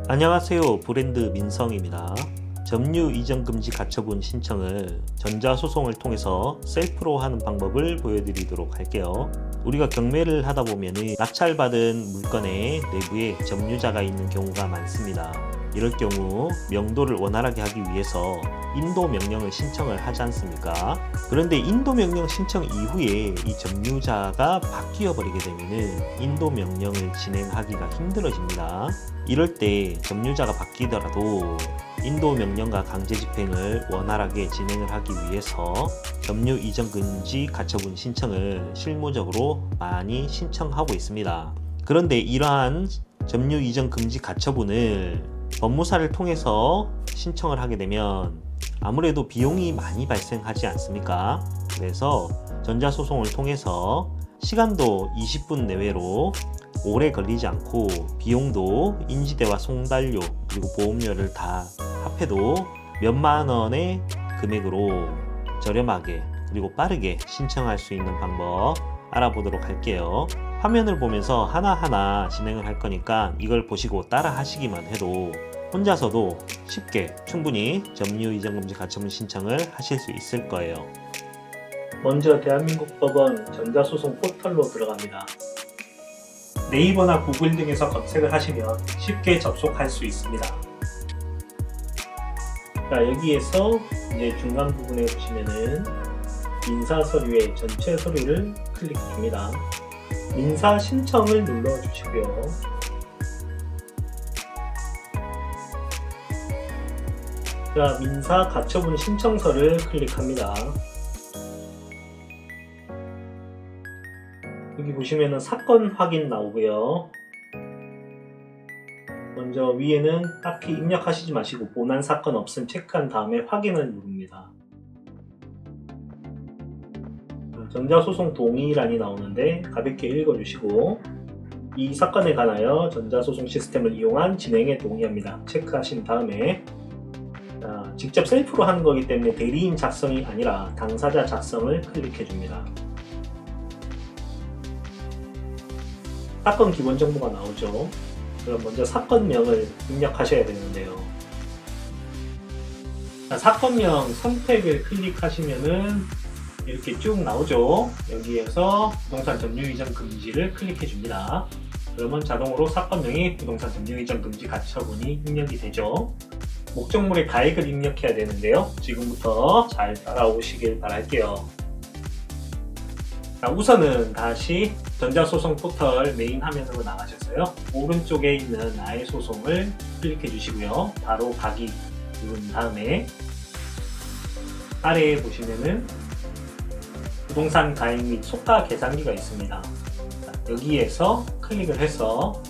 안녕하세요. 브랜드 민성입니다. 점유 이전 금지 가처분 신청을 전자소송을 통해서 셀프로 하는 방법을 보여드리도록 할게요. 우리가 경매를 하다 보면 낙찰받은 물건의 내부에 점유자가 있는 경우가 많습니다. 이럴 경우 명도를 원활하게 하기 위해서 인도 명령을 신청을 하지 않습니까? 그런데 인도 명령 신청 이후에 이 점유자가 바뀌어 버리게 되면 인도 명령을 진행하기가 힘들어집니다. 이럴 때 점유자가 바뀌더라도 인도 명령과 강제 집행을 원활하게 진행을 하기 위해서 점유 이전 금지 가처분 신청을 실무적으로 많이 신청하고 있습니다. 그런데 이러한 점유 이전 금지 가처분을 법무사를 통해서 신청을 하게 되면 아무래도 비용이 많이 발생하지 않습니까? 그래서 전자소송을 통해서 시간도 20분 내외로 오래 걸리지 않고 비용도 인지대와 송달료 그리고 보험료를 다 합해도 몇만 원의 금액으로 저렴하게 그리고 빠르게 신청할 수 있는 방법 알아보도록 할게요. 화면을 보면서 하나하나 진행을 할 거니까 이걸 보시고 따라 하시기만 해도 혼자서도 쉽게 충분히 점유 이전 금지 가처분 신청을 하실 수 있을 거예요. 먼저 대한민국 법원 전자소송 포털로 들어갑니다. 네이버나 구글 등에서 검색을 하시면 쉽게 접속할 수 있습니다. 자, 여기에서 이제 중간 부분에 보시면은 민사 서류의 전체 서류를 클릭해 줍니다. 민사 신청을 눌러 주시고요. 자, 민사 가처분 신청서를 클릭합니다. 여기 보시면은 사건 확인 나오고요. 먼저 위에는 딱히 입력하시지 마시고 본안 사건 없음 체크한 다음에 확인을 누릅니다. 전자소송 동의란이 나오는데 가볍게 읽어주시고 이 사건에 관하여 전자소송 시스템을 이용한 진행에 동의합니다. 체크하신 다음에 직접 셀프로 하는 거기 때문에 대리인 작성이 아니라 당사자 작성을 클릭해 줍니다. 사건 기본 정보가 나오죠. 그럼 먼저 사건명을 입력하셔야 되는데요. 사건명 선택을 클릭하시면은 이렇게 쭉 나오죠. 여기에서 부동산 점유 이전 금지를 클릭해 줍니다. 그러면 자동으로 사건명이 부동산 점유 이전 금지 가처분이 입력이 되죠. 목적물의 가액을 입력해야 되는데요. 지금부터 잘 따라오시길 바랄게요. 자, 우선은 다시 전자소송 포털 메인 화면으로 나가셔서요. 오른쪽에 있는 나의 소송을 클릭해 주시고요. 바로 가기 누른 다음에 아래에 보시면은 부동산 가액 및 소가 계산기가 있습니다. 자, 여기에서 클릭을 해서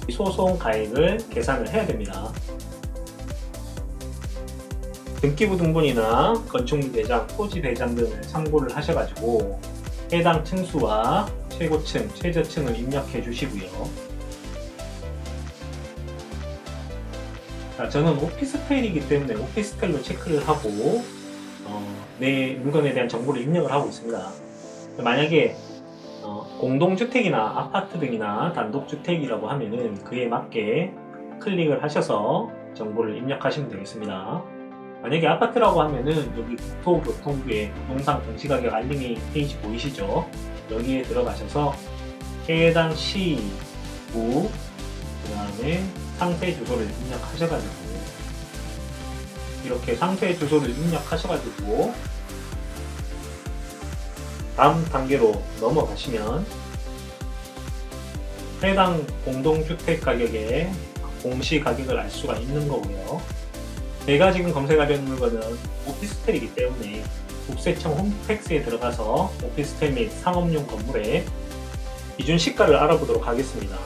소송 가액을 계산을 해야 됩니다. 등기부 등본이나 건축물 대장, 토지 대장 등을 참고를 하셔가지고 해당 층수와 최고층, 최저층을 입력해 주시고요. 자, 저는 오피스텔이기 때문에 오피스텔로 체크를 하고 내 물건에 대한 정보를 입력을 하고 있습니다. 만약에 공동주택이나 아파트 등이나 단독주택이라고 하면은 그에 맞게 클릭을 하셔서 정보를 입력하시면 되겠습니다. 만약에 아파트라고 하면은 여기 국토교통부의 부동산 공시가격 알림이 페이지 보이시죠? 여기에 들어가셔서 해당 시, 구, 그 다음에 상세 주소를 입력하셔가지고 이렇게 상세 주소를 입력하셔가지고 다음 단계로 넘어가시면 해당 공동주택 가격의 공시가격을 알 수가 있는 거고요. 제가 지금 검색하려는 물건은 오피스텔이기 때문에 국세청 홈택스에 들어가서 오피스텔 및 상업용 건물의 기준 시가를 알아보도록 하겠습니다.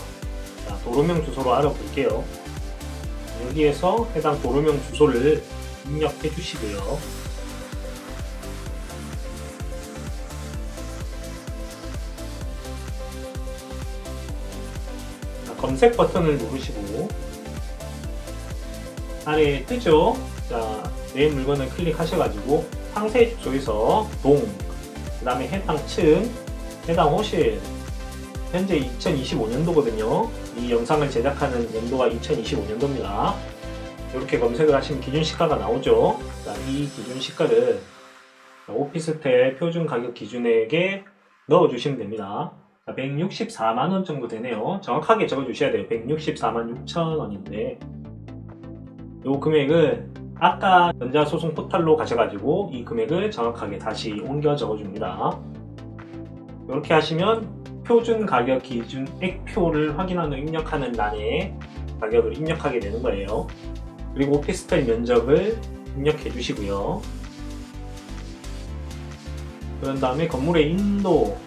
자, 도로명 주소로 알아볼게요. 여기에서 해당 도로명 주소를 입력해 주시고요. 자, 검색 버튼을 누르시고 아래에 뜨죠? 자, 내 물건을 클릭하셔가지고 상세 주소에서 동, 그 다음에 해당 층, 해당 호실, 현재 2025년도거든요. 이 영상을 제작하는 연도가 2025년도입니다. 이렇게 검색을 하시면 기준 시가가 나오죠. 자, 이 기준 시가를 오피스텔 표준 가격 기준액에 넣어주시면 됩니다. 164만원 정도 되네요. 정확하게 적어주셔야 돼요. 164만 6천원인데 이 금액을 아까 전자소송 포털로 가셔가지고 이 금액을 정확하게 다시 옮겨 적어줍니다. 이렇게 하시면 표준 가격 기준액표를 확인한 후 입력하는欄에 가격을 입력하게 되는 거예요. 그리고 오피스텔 면적을 입력해 주시고요. 그런 다음에 건물의 인도,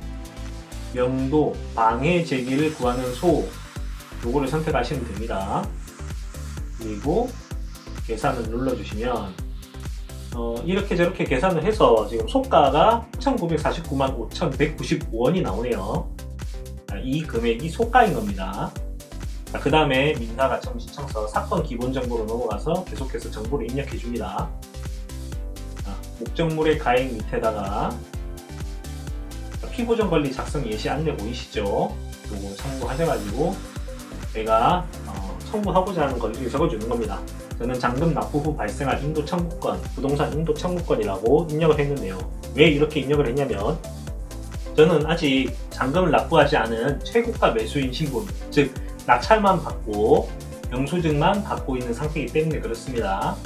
명도, 방해 제기를 구하는 소, 요거를 선택하시면 됩니다. 그리고 계산을 눌러주시면 이렇게 저렇게 계산을 해서 지금 소가가 1,949만 5,195원이 나오네요. 이 금액이 소가인 겁니다. 그 다음에 민사가처분 신청서 사건 기본 정보로 넘어가서 계속해서 정보를 입력해 줍니다. 목적물의 가액 밑에다가 피보전 권리 작성 예시 안내 보이시죠? 요거 참고하셔가지고 내가 청구하고자 하는 권리를 적어주는 겁니다. 저는 잔금 납부 후 발생할 인도 청구권, 부동산 인도 청구권이라고 입력을 했는데요. 왜 이렇게 입력을 했냐면 저는 아직 잔금을 납부하지 않은 최고가 매수인 신분, 즉 낙찰만 받고 영수증만 받고 있는 상태이기 때문에 그렇습니다.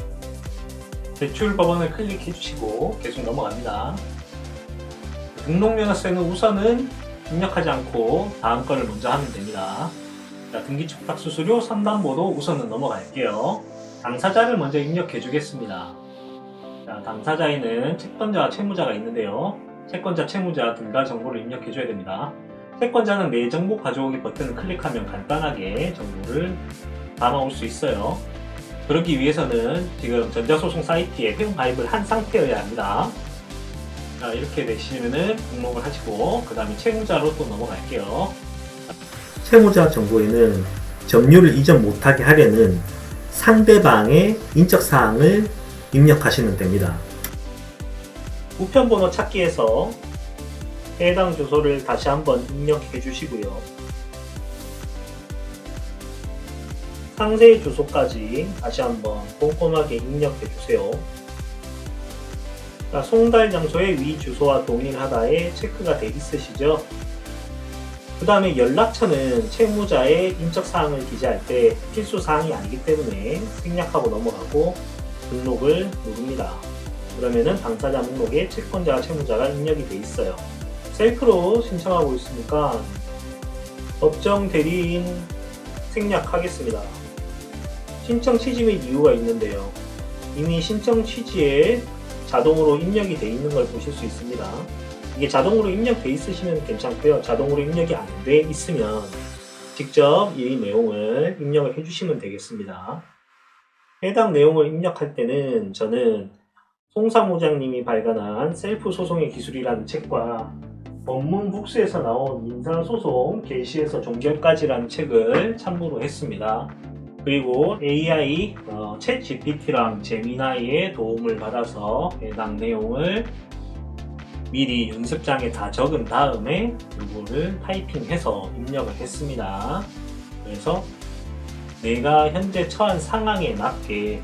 대출 법원을 클릭해 주시고 계속 넘어갑니다. 등록면허세는 우선은 입력하지 않고 다음 거를 먼저 하면 됩니다. 자, 등기 축탁 수수료 3담보도 우선은 넘어갈게요. 당사자를 먼저 입력해 주겠습니다. 자, 당사자에는 채권자와 채무자가 있는데요. 채권자, 채무자 둘 다 정보를 입력해 줘야 됩니다. 채권자는 내 정보 가져오기 버튼을 클릭하면 간단하게 정보를 담아올 수 있어요. 그러기 위해서는 지금 전자소송 사이트에 회원 가입을 한 상태여야 합니다. 자, 이렇게 되시면은 등록을 하시고 그 다음에 채무자로 또 넘어갈게요. 채무자 정보에는 점유를 이전 못하게 하려는 상대방의 인적사항을 입력하시면 됩니다. 우편번호 찾기에서 해당 주소를 다시 한번 입력해 주시고요. 상세 주소까지 다시 한번 꼼꼼하게 입력해 주세요. 자, 송달 장소의 위 주소와 동일하다에 체크가 되어 있으시죠? 그 다음에 연락처는 채무자의 인적사항을 기재할 때 필수사항이 아니기 때문에 생략하고 넘어가고 등록을 누릅니다. 그러면은 당사자 목록에 채권자와 채무자가 입력이 되어 있어요. 셀프로 신청하고 있으니까 법정 대리인 생략하겠습니다. 신청 취지 및 이유가 있는데요. 이미 신청 취지에 자동으로 입력이 되어 있는 걸 보실 수 있습니다. 이게 자동으로 입력되어 있으시면 괜찮고요. 자동으로 입력이 안 돼 있으면 직접 이 내용을 입력을 해주시면 되겠습니다. 해당 내용을 입력할 때는 저는 송사무장님이 발간한 셀프 소송의 기술이라는 책과 법문북스에서 나온 민사소송 개시에서 종결까지라는 책을 참고로 했습니다. 그리고 AI 챗 GPT랑 제미나이의 도움을 받아서 해당 내용을 미리 연습장에 다 적은 다음에 이거를 타이핑해서 입력을 했습니다. 그래서 내가 현재 처한 상황에 맞게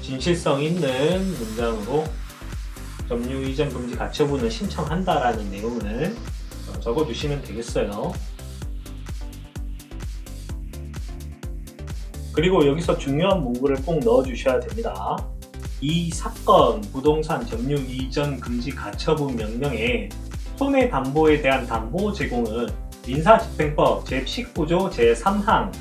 진실성 있는 문장으로 점유 이전 금지 가처분을 신청한다라는 내용을 적어주시면 되겠어요. 그리고 여기서 중요한 문구를 꼭 넣어주셔야 됩니다. 이 사건 부동산 점유 이전 금지 가처분 명령에 손해담보에 대한 담보 제공은 민사집행법 제19조 제3항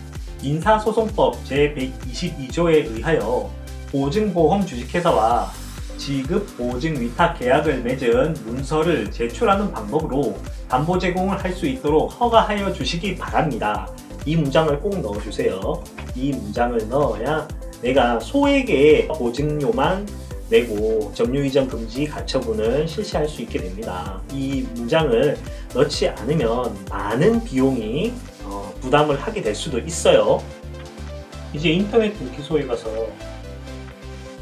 민사소송법 제122조에 의하여 보증보험 주식회사와 지급보증위탁 계약을 맺은 문서를 제출하는 방법으로 담보 제공을 할 수 있도록 허가하여 주시기 바랍니다. 이 문장을 꼭 넣어주세요. 이 문장을 넣어야 내가 소액의 보증료만 내고 점유 이전 금지 가처분을 실시할 수 있게 됩니다. 이 문장을 넣지 않으면 많은 비용이 부담을 하게 될 수도 있어요. 이제 인터넷 등기소에 가서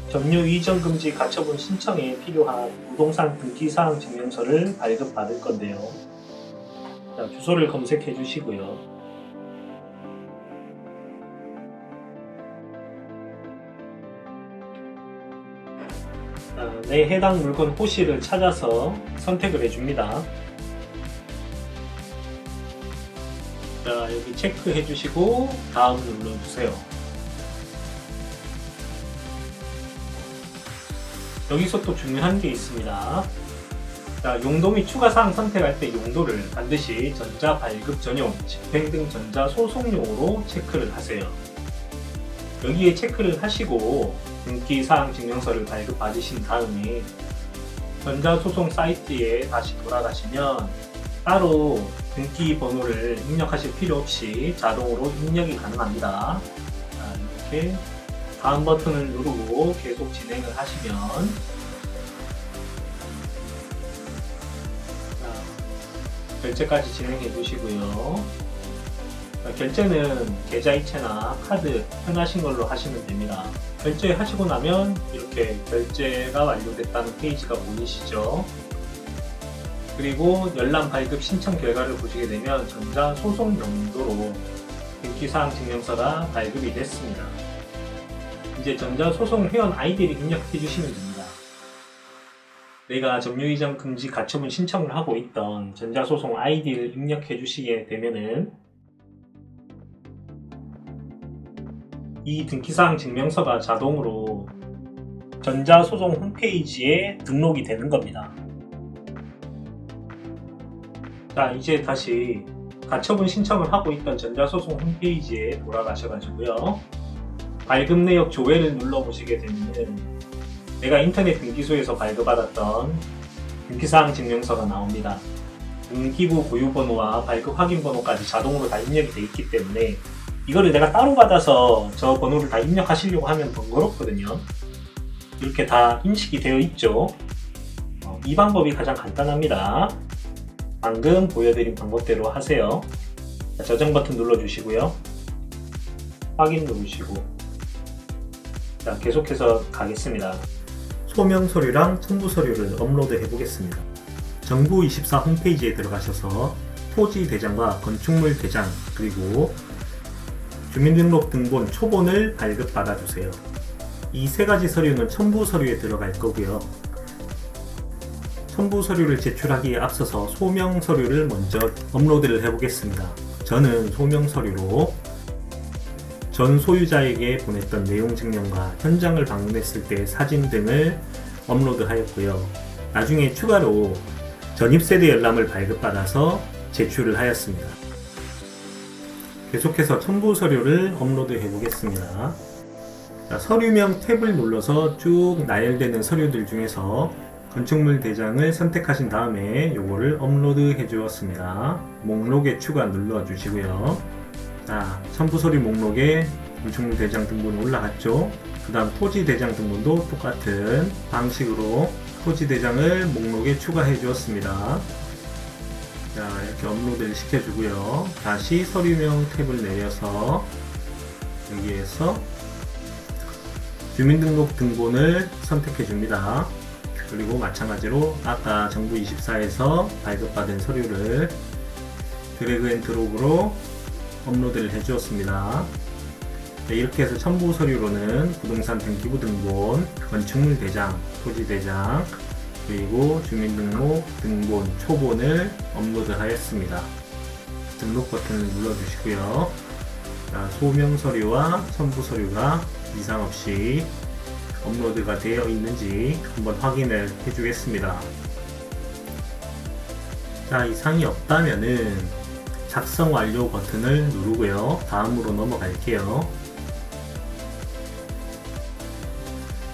점유 이전 금지 가처분 신청에 필요한 부동산 등기사항 증명서를 발급받을 건데요. 자, 주소를 검색해 주시고요. 내 해당 물건 호실을 찾아서 선택을 해줍니다. 자, 여기 체크해 주시고 다음 눌러주세요. 여기서 또 중요한 게 있습니다. 자, 용도 및 추가사항 선택할 때 용도를 반드시 전자 발급 전용, 집행 등 전자 소송용으로 체크를 하세요. 여기에 체크를 하시고 등기사항 증명서를 발급받으신 다음에 전자소송 사이트에 다시 돌아가시면 따로 등기 번호를 입력하실 필요 없이 자동으로 입력이 가능합니다. 자, 이렇게 다음 버튼을 누르고 계속 진행을 하시면 결제까지 진행해 주시고요. 결제는 계좌이체나 카드 편하신 걸로 하시면 됩니다. 결제하시고 나면 이렇게 결제가 완료됐다는 페이지가 보이시죠? 그리고 열람 발급 신청 결과를 보시게 되면 전자소송 용도로 등기사항 증명서가 발급이 됐습니다. 이제 전자소송 회원 아이디를 입력해 주시면 됩니다. 내가 점유이전 금지 가처분 신청을 하고 있던 전자소송 아이디를 입력해 주시게 되면은 이 등기사항 증명서가 자동으로 전자소송 홈페이지에 등록이 되는 겁니다. 자, 이제 다시 가처분 신청을 하고 있던 전자소송 홈페이지에 돌아가셔가지고요. 발급 내역 조회를 눌러보시게 되면 내가 인터넷 등기소에서 발급받았던 등기사항 증명서가 나옵니다. 등기부 보유번호와 발급 확인번호까지 자동으로 다 입력이 되어 있기 때문에 이거를 내가 따로 받아서 저 번호를 다 입력하시려고 하면 번거롭거든요. 이렇게 다 인식이 되어 있죠. 이 방법이 가장 간단합니다. 방금 보여드린 방법대로 하세요. 저장 버튼 눌러주시고요. 확인 누르시고 자, 계속해서 가겠습니다. 소명 서류랑 첨부 서류를 업로드 해보겠습니다. 정부24 홈페이지에 들어가셔서 토지 대장과 건축물 대장 그리고 주민등록등본 초본을 발급받아주세요. 이 세 가지 서류는 첨부 서류에 들어갈 거고요. 첨부 서류를 제출하기에 앞서서 소명 서류를 먼저 업로드를 해보겠습니다. 저는 소명 서류로 전 소유자에게 보냈던 내용 증명과 현장을 방문했을 때 사진 등을 업로드하였고요. 나중에 추가로 전입세대 열람을 발급받아서 제출을 하였습니다. 계속해서 첨부 서류를 업로드 해보겠습니다. 서류명 탭을 눌러서 쭉 나열되는 서류들 중에서 건축물 대장을 선택하신 다음에 요거를 업로드 해 주었습니다. 목록에 추가 눌러 주시고요. 자, 첨부 서류 목록에 건축물 대장 등본이 올라갔죠. 그 다음 토지 대장 등본도 똑같은 방식으로 토지 대장을 목록에 추가해 주었습니다. 자, 이렇게 업로드를 시켜주고요. 다시 서류명 탭을 내려서 여기에서 주민등록등본을 선택해 줍니다. 그리고 마찬가지로 아까 정부24에서 발급받은 서류를 드래그 앤 드롭으로 업로드를 해 주었습니다. 네, 이렇게 해서 첨부 서류로는 부동산 등기부 등본, 건축물 대장, 토지 대장, 그리고 주민등록 등본 초본을 업로드 하였습니다. 등록 버튼을 눌러주시고요. 자, 소명 서류와 첨부 서류가 이상 없이 업로드가 되어 있는지 한번 확인을 해주겠습니다. 자, 이상이 없다면은 작성 완료 버튼을 누르고요. 다음으로 넘어갈게요.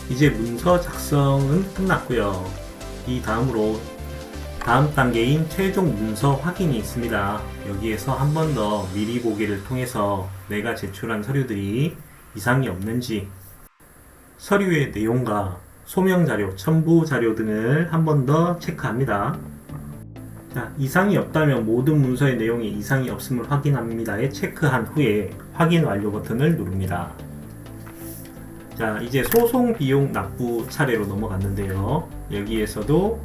이제 문서 작성은 끝났고요. 이 다음으로 다음 단계인 최종 문서 확인이 있습니다. 여기에서 한 번 더 미리 보기를 통해서 내가 제출한 서류들이 이상이 없는지 서류의 내용과 소명 자료, 첨부 자료 등을 한 번 더 체크합니다. 자, 이상이 없다면 모든 문서의 내용에 이상이 없음을 확인합니다에 체크한 후에 확인 완료 버튼을 누릅니다. 자, 이제 소송 비용 납부 차례로 넘어갔는데요. 여기에서도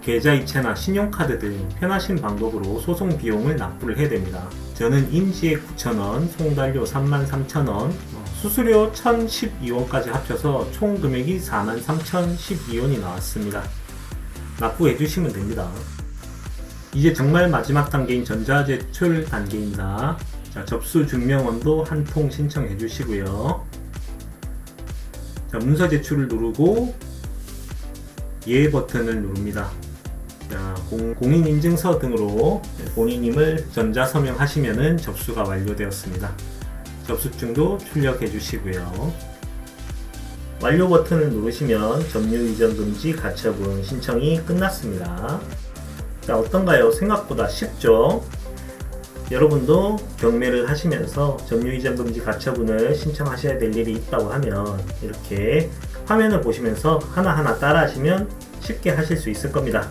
계좌이체나 신용카드 등 편하신 방법으로 소송 비용을 납부를 해야 됩니다. 저는 인지액 9,000원, 송달료 33,000원, 수수료 1,012원까지 합쳐서 총 금액이 43,012원이 나왔습니다. 납부해 주시면 됩니다. 이제 정말 마지막 단계인 전자제출 단계입니다. 자, 접수 증명원도 한 통 신청해 주시고요. 자, 문서 제출을 누르고 예 버튼을 누릅니다. 자, 공인인증서 등으로 본인임을 전자서명하시면 접수가 완료되었습니다. 접수증도 출력해 주시고요. 완료 버튼을 누르시면 점유 이전 금지 가처분 신청이 끝났습니다. 자, 어떤가요? 생각보다 쉽죠? 여러분도 경매를 하시면서 점유 이전 금지 가처분을 신청하셔야 될 일이 있다고 하면 이렇게 화면을 보시면서 하나하나 따라 하시면 쉽게 하실 수 있을 겁니다.